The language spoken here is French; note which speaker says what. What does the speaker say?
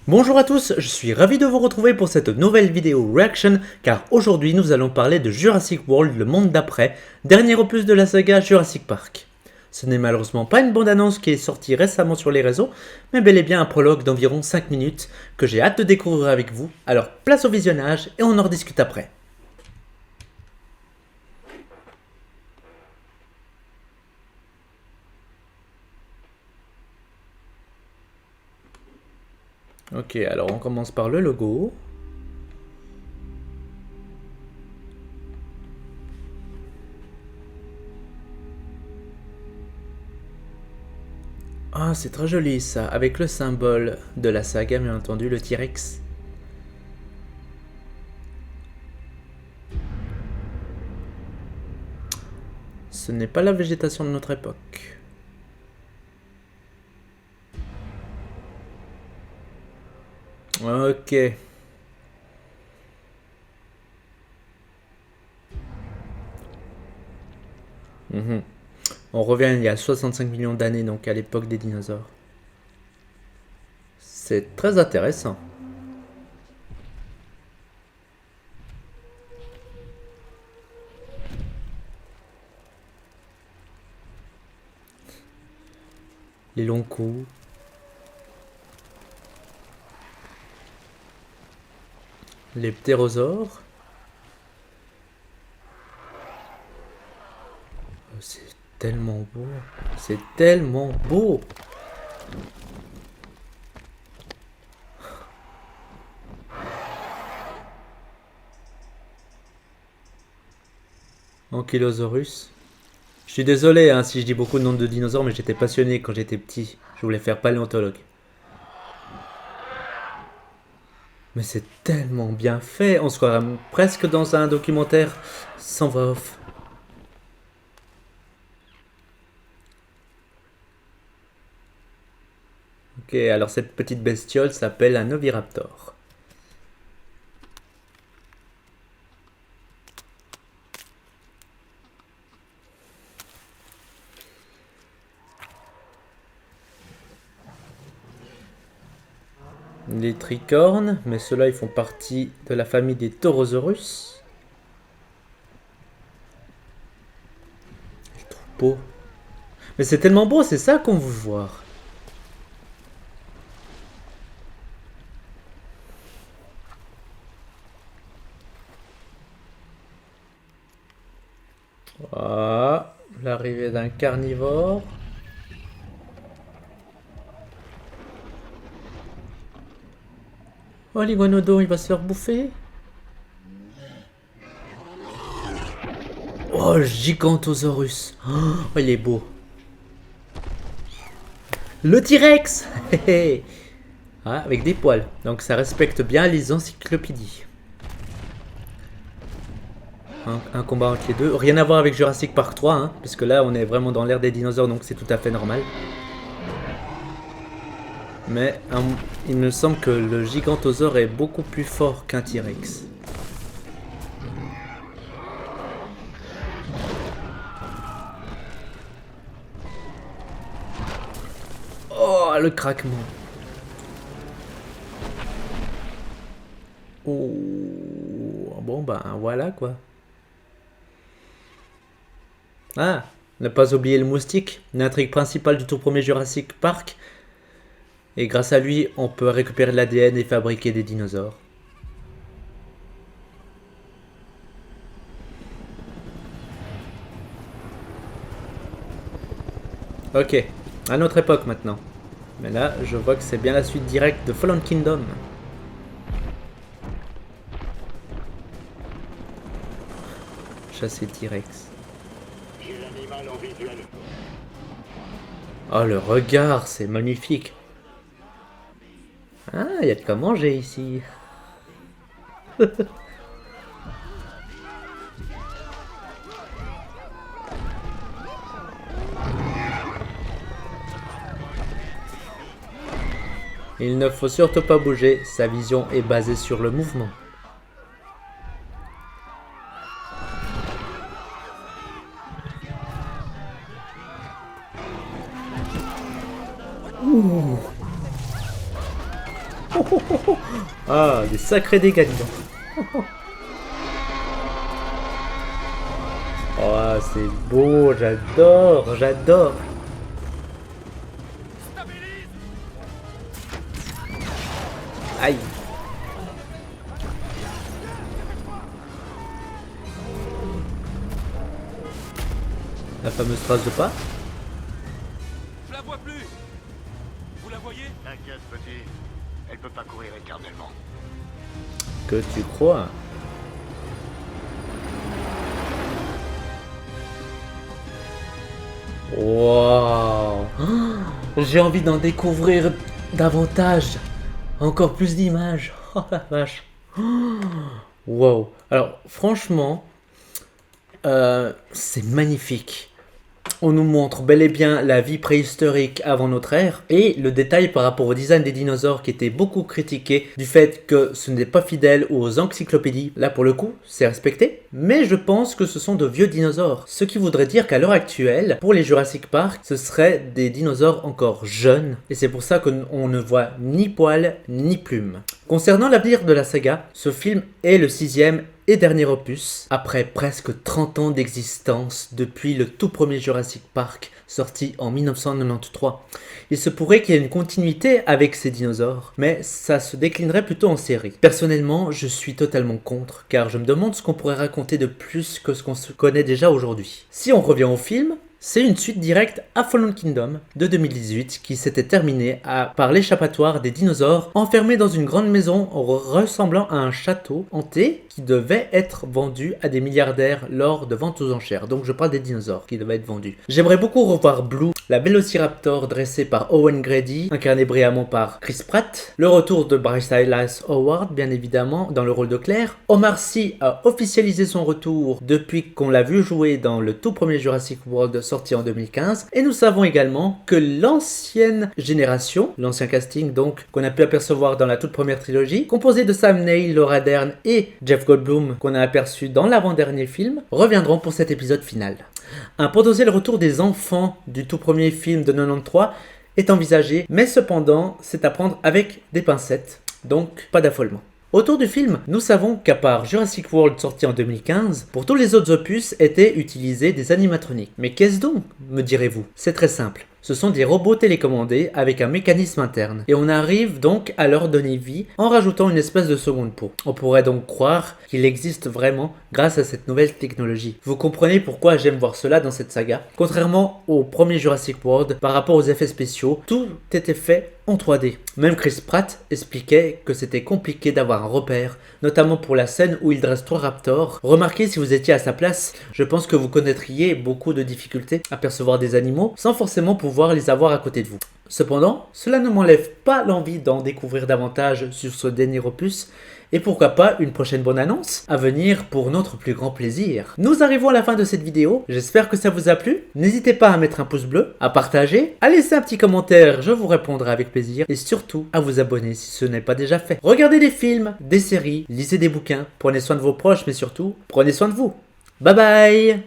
Speaker 1: Bonjour à tous, je suis ravi de vous retrouver pour cette nouvelle vidéo reaction car aujourd'hui nous allons parler de Jurassic World, le monde d'après, dernier opus de la saga Jurassic Park. Ce n'est malheureusement pas une bande-annonce qui est sortie récemment sur les réseaux, mais bel et bien un prologue d'environ 5 minutes que j'ai hâte de découvrir avec vous, alors place au visionnage et on en rediscute après. Ok, alors on commence par le logo. Ah, c'est très joli ça, avec le symbole de la saga, bien entendu, le T-Rex. Ce n'est pas la végétation de notre époque. Ok. On revient il y a 65 millions d'années, donc à l'époque des dinosaures. C'est très intéressant. Les longs coups. Les ptérosaures. Oh, c'est tellement beau. C'est tellement beau. Ankylosaurus. Je suis désolé hein, si je dis beaucoup de noms de dinosaures, mais j'étais passionné quand j'étais petit. Je voulais faire paléontologue. Mais c'est tellement bien fait. On se croirait presque dans un documentaire sans voix off. Ok, alors cette petite bestiole s'appelle un oviraptor. Les tricornes, mais ceux-là ils font partie de la famille des taurosaurus. Je trouve beau. Mais c'est tellement beau, c'est ça qu'on veut voir. Voilà, l'arrivée d'un carnivore. Oh, l'iguanodon, il va se faire bouffer. Oh, le gigantosaurus. Oh, il est beau. Le T-Rex. Ah, avec des poils. Donc ça respecte bien les encyclopédies. Un combat entre les deux. Rien à voir avec Jurassic Park 3, hein, puisque là on est vraiment dans l'ère des dinosaures, donc c'est tout à fait normal. Mais il me semble que le gigantosaure est beaucoup plus fort qu'un T-Rex. Oh, le craquement. Oh, bon ben voilà quoi. Ah, ne pas oublier le moustique, l'intrigue principale du tout premier Jurassic Park. Et grâce à lui, on peut récupérer de l'ADN et fabriquer des dinosaures. Ok, à notre époque maintenant. Mais là, je vois que c'est bien la suite directe de Fallen Kingdom. Chasser T-Rex. Oh, le regard, c'est magnifique. Ah, il y a de quoi manger ici. Il ne faut surtout pas bouger, sa vision est basée sur le mouvement. Ouh. Ah, des sacrés dégâts, dis donc. Oh, c'est beau, j'adore, j'adore. Aïe. La fameuse trace de pas.
Speaker 2: Je la vois plus. Vous la voyez?
Speaker 3: T'inquiète, petit. Elle peut pas courir éternellement.
Speaker 1: Que tu crois? Wow. J'ai envie d'en découvrir davantage. Encore plus d'images. Oh la vache. Wow. Alors, franchement, c'est magnifique. On nous montre bel et bien la vie préhistorique avant notre ère et le détail par rapport au design des dinosaures qui était beaucoup critiqué du fait que ce n'est pas fidèle aux encyclopédies. Là pour le coup, c'est respecté, mais je pense que ce sont de vieux dinosaures. Ce qui voudrait dire qu'à l'heure actuelle, pour les Jurassic Park, ce seraient des dinosaures encore jeunes et c'est pour ça qu'on ne voit ni poils ni plumes. Concernant l'avenir de la saga, ce film est le 6e et dernier opus, après presque 30 ans d'existence depuis le tout premier Jurassic Park, sorti en 1993. Il se pourrait qu'il y ait une continuité avec ces dinosaures, mais ça se déclinerait plutôt en série. Personnellement, je suis totalement contre, car je me demande ce qu'on pourrait raconter de plus que ce qu'on se connaît déjà aujourd'hui. Si on revient au film, c'est une suite directe à Fallen Kingdom de 2018 qui s'était terminée par l'échappatoire des dinosaures enfermés dans une grande maison ressemblant à un château hanté qui devait être vendu à des milliardaires lors de ventes aux enchères. Donc je parle des dinosaures qui devaient être vendus. J'aimerais beaucoup revoir Blue, la Vélociraptor dressée par Owen Grady, incarné brillamment par Chris Pratt. Le retour de Bryce Dallas Howard, bien évidemment, dans le rôle de Claire. Omar Sy a officialisé son retour depuis qu'on l'a vu jouer dans le tout premier Jurassic World sorti en 2015. Et nous savons également que l'ancienne génération, l'ancien casting donc, qu'on a pu apercevoir dans la toute première trilogie, composé de Sam Neill, Laura Dern et Jeff Goldblum, qu'on a aperçu dans l'avant-dernier film, reviendront pour cet épisode final. Un potentiel retour des enfants du tout premier film de 93 est envisagé, mais cependant, c'est à prendre avec des pincettes, donc pas d'affolement. Autour du film, nous savons qu'à part Jurassic World sorti en 2015, pour tous les autres opus étaient utilisés des animatroniques. Mais qu'est-ce donc, me direz-vous? C'est très simple. Ce sont des robots télécommandés avec un mécanisme interne. Et on arrive donc à leur donner vie en rajoutant une espèce de seconde peau. On pourrait donc croire qu'il existe vraiment grâce à cette nouvelle technologie. Vous comprenez pourquoi j'aime voir cela dans cette saga. Contrairement au premier Jurassic World, par rapport aux effets spéciaux, tout était fait en 3D. Même Chris Pratt expliquait que c'était compliqué d'avoir un repère, notamment pour la scène où il dresse 3 raptors. Remarquez si vous étiez à sa place, je pense que vous connaîtriez beaucoup de difficultés à percevoir des animaux sans forcément pouvoir les avoir à côté de vous. Cependant, cela ne m'enlève pas l'envie d'en découvrir davantage sur ce dernier opus, et pourquoi pas une prochaine bonne annonce à venir pour notre plus grand plaisir. Nous arrivons à la fin de cette vidéo, j'espère que ça vous a plu. N'hésitez pas à mettre un pouce bleu, à partager, à laisser un petit commentaire, je vous répondrai avec plaisir, et surtout à vous abonner si ce n'est pas déjà fait. Regardez des films, des séries, lisez des bouquins, prenez soin de vos proches, mais surtout, prenez soin de vous. Bye bye!